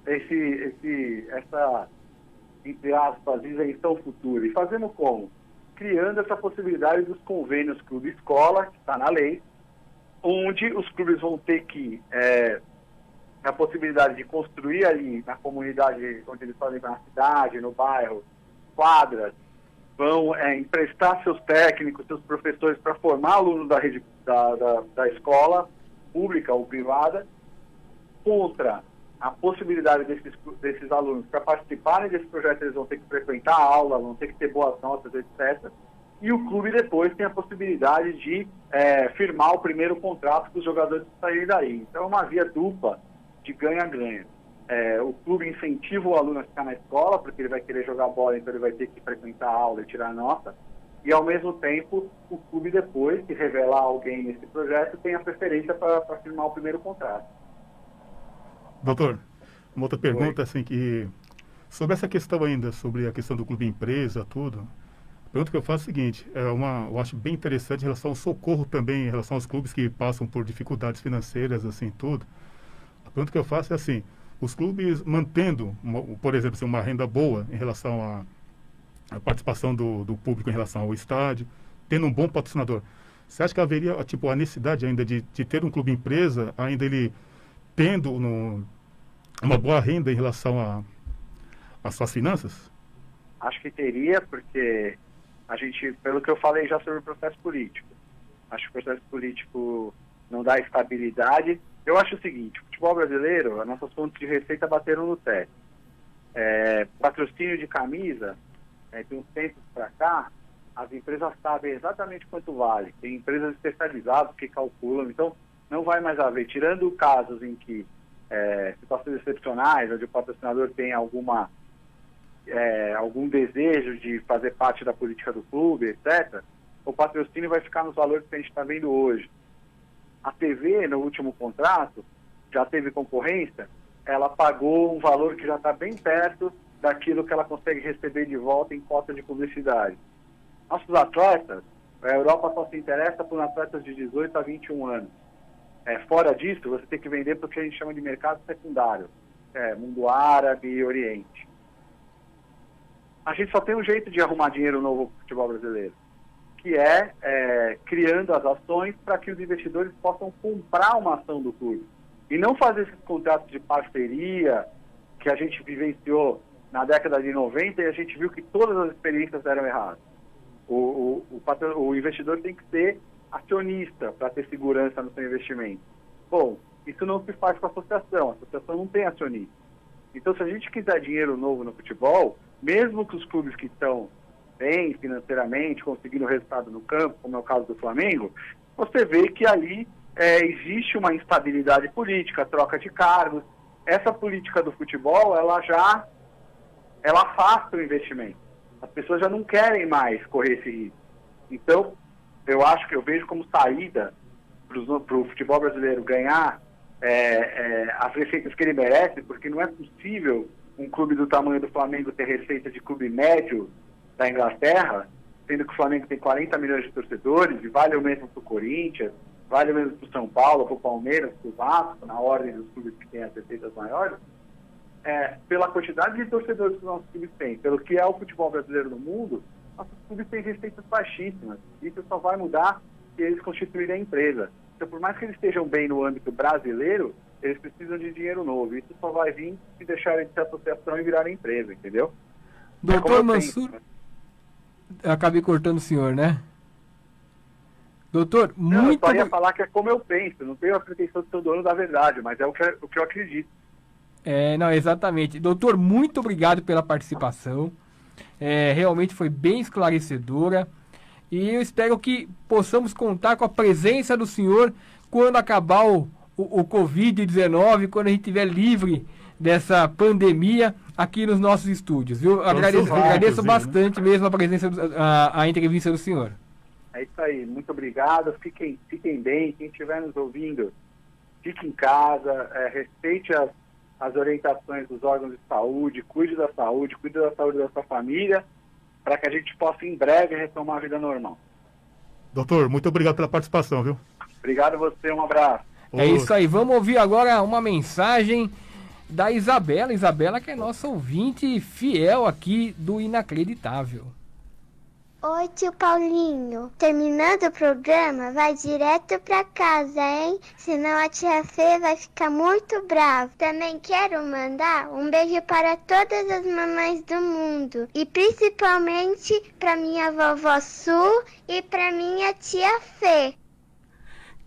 essa, entre aspas, isenção futura. E fazendo como? Criando essa possibilidade dos convênios clube-escola, que está na lei, onde os clubes vão ter que, a possibilidade de construir ali na comunidade onde eles fazem na cidade, no bairro, quadras, vão emprestar seus técnicos, seus professores para formar alunos da rede da escola, pública ou privada, contra a possibilidade desses alunos para participarem desse projeto. Eles vão ter que frequentar a aula, vão ter que ter boas notas, etc. E o clube depois tem a possibilidade de firmar o primeiro contrato com os jogadores que saírem daí. Então é uma via dupla de ganha-ganha. O clube incentiva o aluno a ficar na escola, porque ele vai querer jogar bola, então ele vai ter que frequentar a aula e tirar nota. E ao mesmo tempo, o clube depois, que revelar alguém nesse projeto, tem a preferência para firmar o primeiro contrato. Doutor, uma outra pergunta, assim, que sobre essa questão ainda, sobre a questão do clube empresa, tudo. A pergunta que eu faço é a seguinte, eu acho bem interessante em relação ao socorro também, em relação aos clubes que passam por dificuldades financeiras, assim, tudo. A pergunta que eu faço é assim, os clubes mantendo, por exemplo, assim, uma renda boa em relação à participação do público em relação ao estádio, tendo um bom patrocinador, Você acha que haveria, tipo, a necessidade ainda de ter um clube empresa, ainda ele tendo uma boa renda em relação às suas finanças? Acho que teria, porque a gente, pelo que eu falei já sobre o processo político, acho que o processo político não dá estabilidade. Eu acho o seguinte, o futebol brasileiro, as nossas fontes de receita bateram no teto. Patrocínio de camisa, de uns tempos para cá, as empresas sabem exatamente quanto vale. Tem empresas especializadas que calculam, então não vai mais haver, tirando casos em que situações excepcionais, onde o patrocinador tem algum desejo de fazer parte da política do clube, etc., o patrocínio vai ficar nos valores que a gente está vendo hoje. A TV, no último contrato, já teve concorrência, ela pagou um valor que já está bem perto daquilo que ela consegue receber de volta em cota de publicidade. Nossos atletas, a Europa só se interessa por atletas de 18 a 21 anos. Fora disso, você tem que vender para o que a gente chama de mercado secundário, mundo árabe e oriente. A gente só tem um jeito de arrumar dinheiro novo para o futebol brasileiro, que é criando as ações para que os investidores possam comprar uma ação do clube. E não fazer esses contratos de parceria que a gente vivenciou na década de 90 e a gente viu que todas as experiências eram erradas. O investidor tem que ser acionista para ter segurança no seu investimento. Bom, isso não se faz com a associação não tem acionista. Então, se a gente quiser dinheiro novo no futebol, mesmo que os clubes que estão bem financeiramente, conseguindo resultado no campo, como é o caso do Flamengo, você vê que ali existe uma instabilidade política, troca de cargos. Essa política do futebol, ela afasta o investimento. As pessoas já não querem mais correr esse risco. Então, eu vejo como saída para o futebol brasileiro ganhar as receitas que ele merece, porque não é possível um clube do tamanho do Flamengo ter receita de clube médio da Inglaterra, sendo que o Flamengo tem 40 milhões de torcedores, e vale o mesmo para o Corinthians, vale o mesmo para o São Paulo, para o Palmeiras, para o Vasco, na ordem dos clubes que têm as receitas maiores, pela quantidade de torcedores que os nossos clubes têm, pelo que é o futebol brasileiro no mundo, nossos clubes têm receitas baixíssimas. Isso só vai mudar se eles constituírem a empresa. Então, por mais que eles estejam bem no âmbito brasileiro, eles precisam de dinheiro novo. Isso só vai vir se deixarem de ser associação e virarem empresa, entendeu? Doutor Mansur, eu acabei cortando o senhor, né? Doutor, muito... Eu só ia falar que é como eu penso, não tenho a pretensão de ser o dono da verdade, mas é o que eu acredito. Não, exatamente. Doutor, muito obrigado pela participação. Realmente foi bem esclarecedora. E eu espero que possamos contar com a presença do senhor quando acabar o Covid-19, quando a gente estiver livre dessa pandemia aqui nos nossos estúdios, viu? Agradeço bastante mesmo a presença, a entrevista do senhor. É isso aí, muito obrigado, fiquem bem, quem estiver nos ouvindo, fique em casa, respeite as orientações dos órgãos de saúde, cuide da saúde da sua família, para que a gente possa em breve retomar a vida normal. Doutor, muito obrigado pela participação, viu? Obrigado a você, um abraço. É isso aí, vamos ouvir agora uma mensagem da Isabela. Isabela, que é nossa ouvinte fiel aqui do Inacreditável. Oi, tio Paulinho. Terminando o programa, vai direto pra casa, hein? Senão a tia Fê vai ficar muito brava. Também quero mandar um beijo para todas as mamães do mundo. E principalmente pra minha vovó Su e pra minha tia Fê.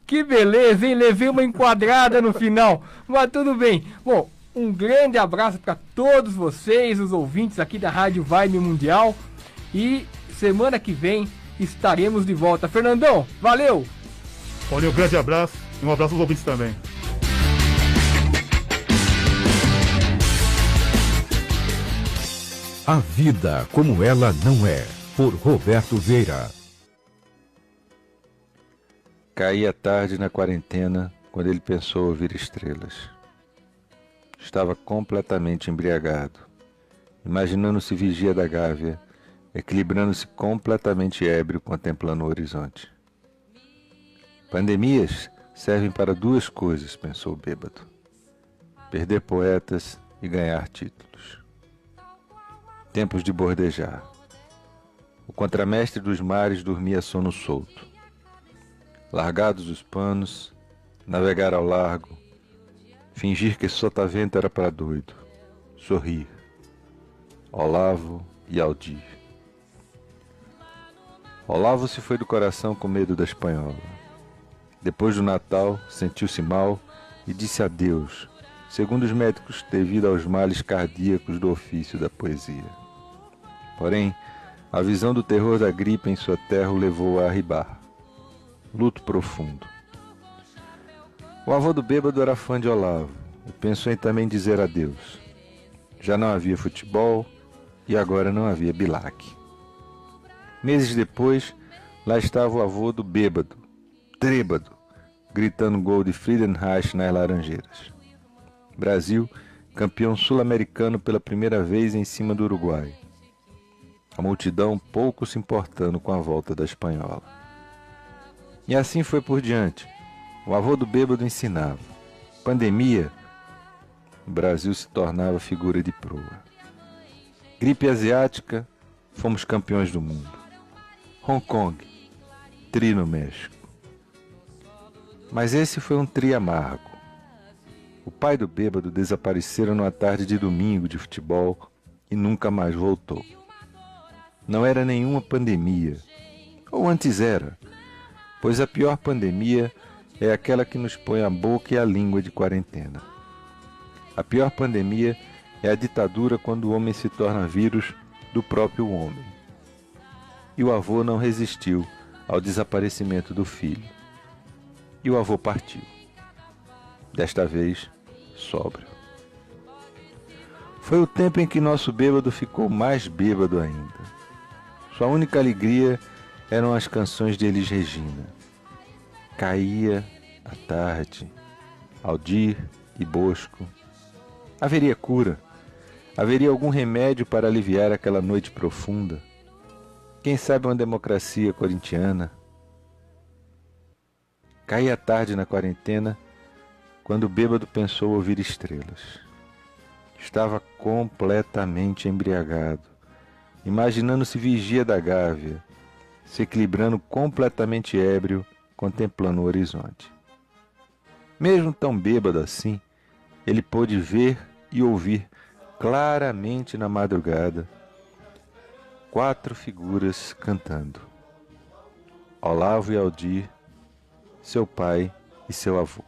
Que beleza, hein? Levei uma enquadrada no final, mas tudo bem. Bom, um grande abraço para todos vocês, os ouvintes aqui da Rádio Vibe Mundial. E semana que vem estaremos de volta. Fernandão, valeu! Paulinho, um grande abraço e um abraço aos ouvintes também. A Vida Como Ela Não É, por Roberto Vieira. Caía tarde na quarentena quando ele pensou ouvir estrelas. Estava completamente embriagado, imaginando-se vigia da Gávea, equilibrando-se completamente ébrio, contemplando o horizonte. Pandemias servem para duas coisas, pensou o bêbado: perder poetas e ganhar títulos. Tempos de bordejar. O contramestre dos mares dormia sono solto. Largados os panos, navegar ao largo, fingir que sotavento era para doido, sorrir. Olavo e Aldir. Olavo se foi do coração com medo da espanhola. Depois do Natal, sentiu-se mal e disse adeus, segundo os médicos, devido aos males cardíacos do ofício da poesia. Porém, a visão do terror da gripe em sua terra o levou a arribar. Luto profundo. O avô do bêbado era fã de Olavo e pensou em também dizer adeus. Já não havia futebol e agora não havia bilac. Meses depois, lá estava o avô do bêbado, trêbado, gritando gol de Friedenreich nas Laranjeiras. Brasil, campeão sul-americano pela primeira vez em cima do Uruguai. A multidão pouco se importando com a volta da espanhola. E assim foi por diante. O avô do bêbado ensinava. Pandemia, o Brasil se tornava figura de proa. Gripe asiática, fomos campeões do mundo. Hong Kong, tri no México. Mas esse foi um tri amargo. O pai do bêbado desaparecera numa tarde de domingo de futebol e nunca mais voltou. Não era nenhuma pandemia, ou antes era, pois a pior pandemia é aquela que nos põe a boca e a língua de quarentena. A pior pandemia é a ditadura quando o homem se torna vírus do próprio homem. E o avô não resistiu ao desaparecimento do filho. E o avô partiu. Desta vez, sóbrio. Foi o tempo em que nosso bêbado ficou mais bêbado ainda. Sua única alegria eram as canções de Elis Regina. Caía a tarde, Aldir e Bosco. Haveria cura. Haveria algum remédio para aliviar aquela noite profunda? Quem sabe uma democracia corintiana? Caía a tarde na quarentena, quando o bêbado pensou ouvir estrelas. Estava completamente embriagado, imaginando-se vigia da Gávea, se equilibrando completamente ébrio, contemplando o horizonte. Mesmo tão bêbado assim, ele pôde ver e ouvir claramente na madrugada 4 figuras cantando. Olavo e Aldir, seu pai e seu avô.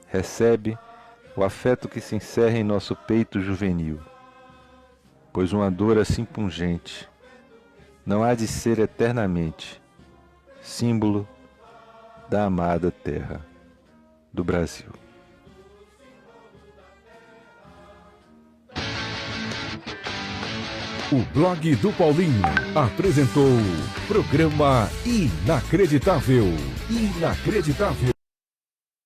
Recebe o afeto que se encerra em nosso peito juvenil, pois uma dor assim pungente não há de ser eternamente símbolo da amada terra do Brasil. O blog do Paulinho apresentou programa Inacreditável. Inacreditável.